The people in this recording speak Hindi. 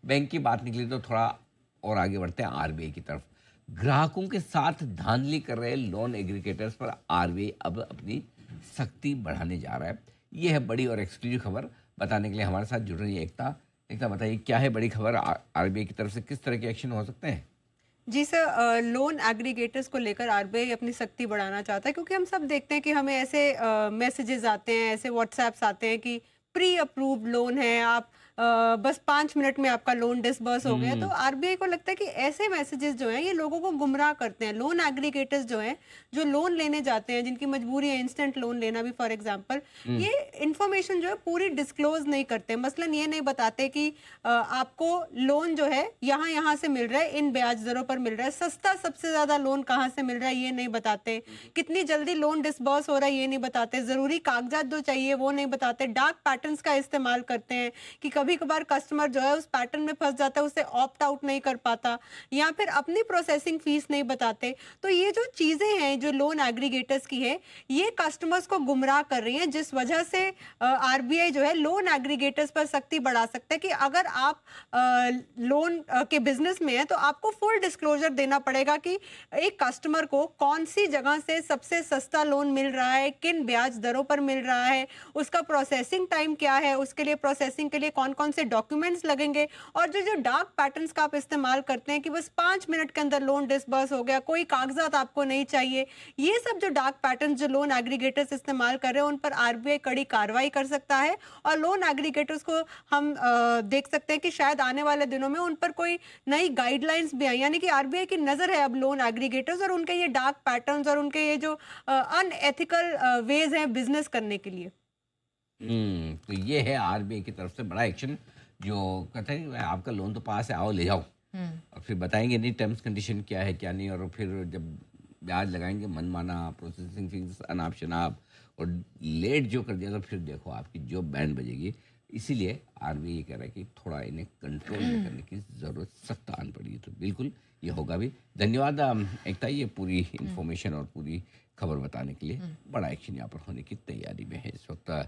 बैंक की बात निकली तो थोड़ा और आगे बढ़ते हैं आरबीआई की तरफ। ग्राहकों के साथ धांधली कर रहे लोन एग्रीगेटर्स पर आरबीआई अब अपनी सख्ती बढ़ाने जा रहा है। ये है बड़ी और एक्सक्लूसिव खबर। बताने के लिए हमारे साथ जुड़ रही है एकता। एकता, बताइए क्या है बड़ी खबर, आरबीआई की तरफ से किस तरह के एक्शन हो सकते हैं? जी सर, लोन एग्रीगेटर्स को लेकर आरबीआई अपनी सख्ती बढ़ाना चाहता है, क्योंकि हम सब देखते हैं कि हमें ऐसे मैसेजेस आते हैं, ऐसे व्हाट्सएप्स आते हैं कि प्री अप्रूव्ड लोन है, आप बस 5 मिनट में आपका लोन डिसबर्स हो गया। तो हम्म। आरबीआई को लगता है कि ऐसे मैसेजेस जो हैं ये लोगों को गुमराह करते हैं। लोन एग्रीगेटर्स जो हैं, जो लोन लेने जाते हैं, जिनकी मजबूरी है इंस्टेंट लोन लेना भी फॉर एग्जांपल, हम्म। ये इंफॉर्मेशन जो है पूरी डिस्क्लोज नहीं करते। मसलन ये नहीं बताते कि आपको लोन जो है यहाँ यहाँ से मिल रहा है, इन ब्याज दरों पर मिल रहा है, सस्ता सबसे ज्यादा लोन कहाँ से मिल रहा है ये नहीं बताते, कितनी जल्दी लोन डिसबर्स हो रहा है ये नहीं बताते, जरूरी कागजात जो चाहिए वो नहीं बताते, डार्क पैटर्न्स का इस्तेमाल करते हैं कि कभी कभार कस्टमर जो है उस पैटर्न में फंस जाता है, उससे ऑप्ट आउट नहीं कर पाता, या फिर अपनी प्रोसेसिंग फीस नहीं बताते। तो ये जो चीजें हैं जो लोन एग्रीगेटर्स की है, ये कस्टमर्स को गुमराह कर रही हैं, जिस वजह से आरबीआई जो है लोन एग्रीगेटर्स पर सख्ती बढ़ा सकता है कि अगर आप लोन के बिजनेस में है तो आपको फुल डिस्क्लोजर देना पड़ेगा कि एक कस्टमर को कौन सी जगह से सबसे सस्ता लोन मिल रहा है, किन ब्याज दरों पर मिल रहा है, उसका प्रोसेसिंग टाइम क्या है, उसके लिए प्रोसेसिंग के लिए कौन कौन से डॉक्यूमेंट्स लगेंगे। और जो जो डार्क पैटर्न्स का आप इस्तेमाल करते हैं कि बस 5 मिनट के अंदर लोन डिसबर्स हो गया, कोई कागजात आपको नहीं चाहिए, ये सब जो डार्क पैटर्न्स जो लोन एग्रीगेटर्स इस्तेमाल कर रहे हैं उन पर आरबीआई कड़ी कार्रवाई कर सकता है। और लोन एग्रीगेटर्स को हम देख सकते हैं कि शायद आने वाले दिनों में उन पर कोई नई गाइडलाइंस भी आई, यानी कि आरबीआई की नजर है अब लोन एग्रीगेटर्स और उनके ये डार्क पैटर्न्स और उनके ये जो अनएथिकल वेज हैं बिजनेस करने के लिए। तो ये है आरबीआई की तरफ से बड़ा एक्शन, जो कहते हैं कि आपका लोन तो पास है, आओ ले जाओ। और फिर बताएंगे नहीं टर्म्स कंडीशन क्या है क्या नहीं, और फिर जब ब्याज लगाएंगे मनमाना, प्रोसेसिंग फीस अनाप शनाप, और लेट जो कर दिया तो फिर देखो आपकी जो बैंड बजेगी। इसीलिए आरबीआई ये कह रहा है कि थोड़ा इन्हें कंट्रोल में करने की ज़रूरत सख्त आन पड़ी है। तो बिल्कुल ये होगा भी। धन्यवाद एकता, ये पूरी इंफॉर्मेशन और पूरी खबर बताने के लिए। बड़ा एक्शन यहाँ पर होने की तैयारी में है इस वक्त।